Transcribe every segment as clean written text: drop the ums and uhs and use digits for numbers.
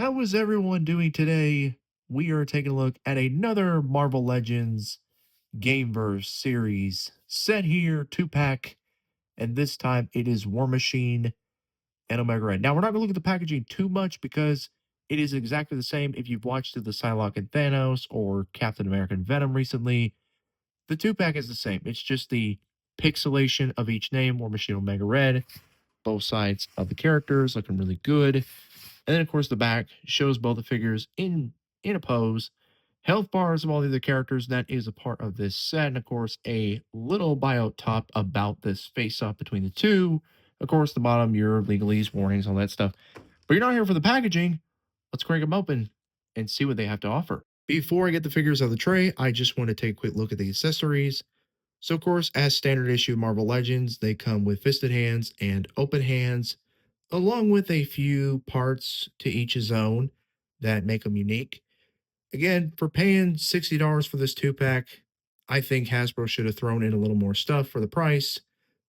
How is everyone doing today? We are taking a look at another Marvel Legends Gameverse series set here, two-pack, and this time it is War Machine and Omega Red. Now, we're not going to look at the packaging too much because it is exactly the same. If you've watched the Psylocke and Thanos or Captain America and Venom recently, the two-pack is the same. It's just the pixelation of each name, War Machine, Omega Red, both sides of the characters looking really good. And then, of course, the back shows both the figures in a pose. Health bars of all the other characters that is a part of this set, and of course, a little bio top about this face-off between the two. Of course, the bottom, your legalese, warnings, all that stuff. But you're not here for the packaging. Let's crank them open and see what they have to offer. Before I get the figures out of the tray, I just want to take a quick look at the accessories. So, of course, as standard issue Marvel Legends, they come with fisted hands and open hands, along with a few parts to each his own that make them unique. Again, for paying $60 for this two pack, I think Hasbro should have thrown in a little more stuff for the price,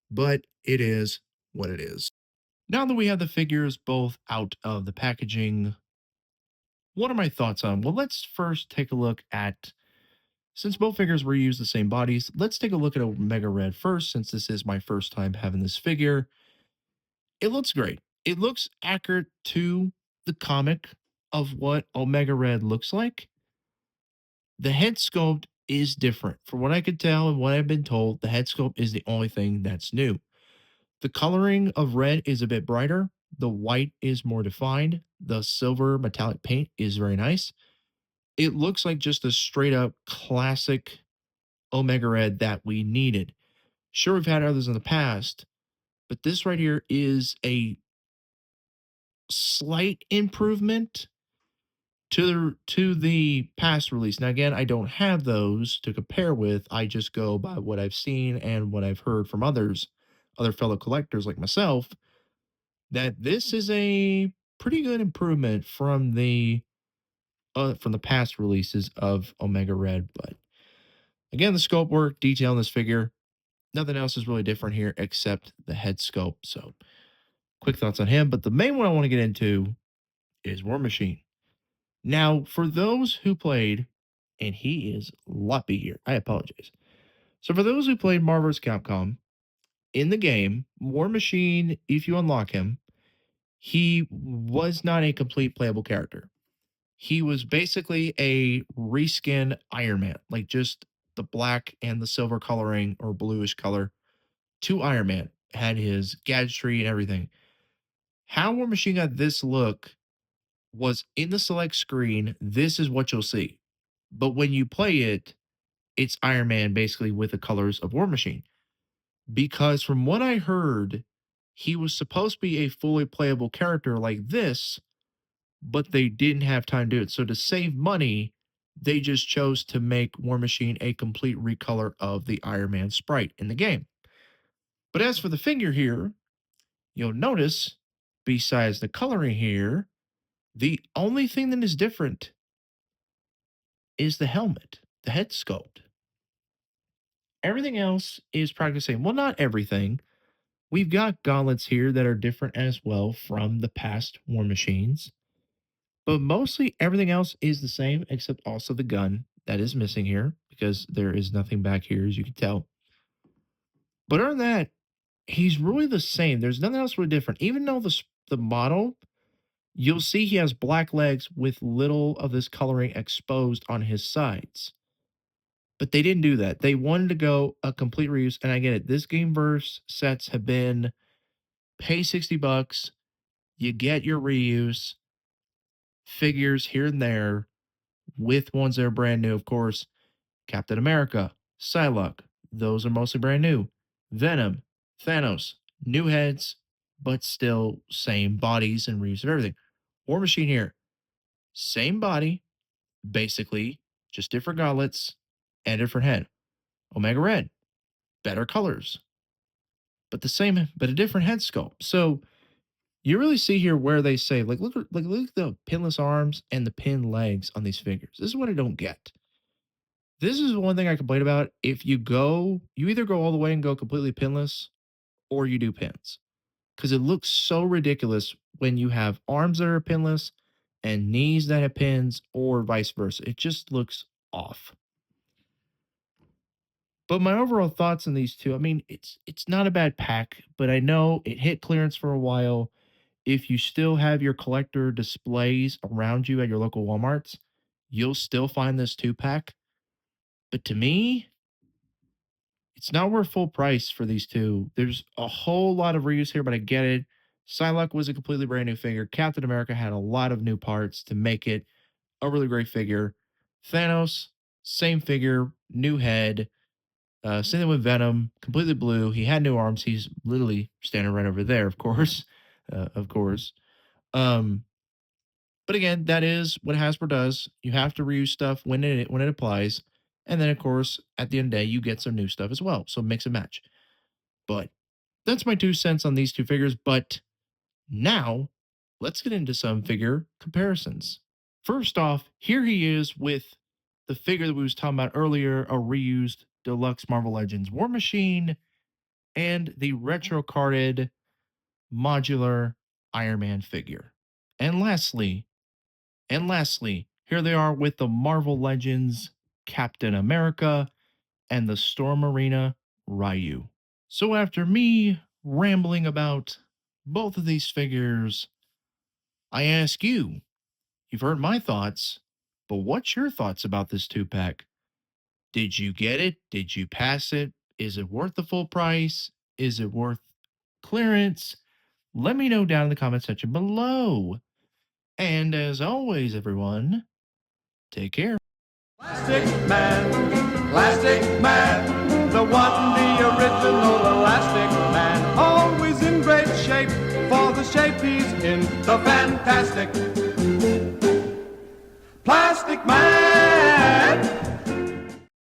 but it is what it is. Now that we have the figures both out of the packaging, what are my thoughts on? Well, let's first take a look at, since both figures reuse the same bodies, let's take a look at Omega Red first, since this is my first time having this figure. It looks great. It looks accurate to the comic of what Omega Red looks like. The head sculpt is different. From what I could tell and what I've been told, the head sculpt is the only thing that's new. The coloring of red is a bit brighter. The white is more defined. The silver metallic paint is very nice. It looks like just a straight up classic Omega Red that we needed. Sure, we've had others in the past, but this right here is a slight improvement to the past release. Now, again, I don't have those to compare with. I just go by what I've seen and what I've heard from others, other fellow collectors like myself, that this is a pretty good improvement from the past releases of Omega Red. But again, the sculpt work, detail in this figure, nothing else is really different here except the head sculpt. So, quick thoughts on him. But the main one I want to get into is War Machine. Now, for those who played, and he is Luppy here, I apologize. So, for those who played Marvel vs. Capcom, in the game, War Machine, if you unlock him, he was not a complete playable character. He was basically a reskin Iron Man, like just the black and the silver coloring or bluish color to Iron Man. Had his gadgetry and everything. How War Machine got this look was in the select screen. This is what you'll see. But when you play it, it's Iron Man basically with the colors of War Machine. Because from what I heard, he was supposed to be a fully playable character like this, but they didn't have time to do it. So to save money, they just chose to make War Machine a complete recolor of the Iron Man sprite in the game. But as for the figure here, you'll notice, besides the coloring here, the only thing that is different is the helmet, the head sculpt. Everything else is practically the same. Well, not everything. We've got gauntlets here that are different as well from the past War Machines, but mostly everything else is the same except also the gun that is missing here because there is nothing back here, as you can tell. But other than that, he's really the same. There's nothing else really different. Even though the model, you'll see he has black legs with little of this coloring exposed on his sides. But they didn't do that. They wanted to go a complete reuse, and I get it. This Gameverse sets have been pay $60, you get your reuse figures here and there with ones that are brand new. Of course, Captain America, Psylocke, those are mostly brand new. Venom, Thanos, new heads, but still same bodies and reuse of everything. War Machine here, same body, basically, just different gauntlets and different head. Omega Red, better colors, but a different head sculpt. So you really see here where they say, look at the pinless arms and the pin legs on these figures. This is what I don't get. This is one thing I complain about. If you either go all the way and go completely pinless, or you do pins, because it looks so ridiculous when you have arms that are pinless and knees that have pins or vice versa. It just looks off. But my overall thoughts on these two, I mean, it's not a bad pack, but I know it hit clearance for a while. If you still have your collector displays around you at your local Walmarts, you'll still find this two pack. But to me, it's not worth full price for these two. There's a whole lot of reuse here, but I get it. Psylocke was a completely brand new figure. Captain America had a lot of new parts to make it a really great figure. Thanos, same figure, new head. Same thing with Venom, completely blue. He had new arms. He's literally standing right over there, of course. Of course. Um, but again, that is what Hasbro does. You have to reuse stuff when it applies. And then, of course, at the end of the day, you get some new stuff as well. So mix and match. But that's my 2 cents on these two figures. But now, let's get into some figure comparisons. First off, here he is with the figure that we was talking about earlier, a reused deluxe Marvel Legends War Machine, and the retro carded modular Iron Man figure. And lastly, here they are with the Marvel Legends Captain America and the Storm Arena Ryu. So after me rambling about both of these figures, I ask you, you've heard my thoughts, but what's your thoughts about this two pack? Did you get it? Did you pass it? Is it worth the full price? Is it worth clearance? Let me know down in the comment section below. And as always, everyone, take care. Plastic Man, the one, the original Elastic Man, always in great shape for the shape he's in, the fantastic Plastic Man.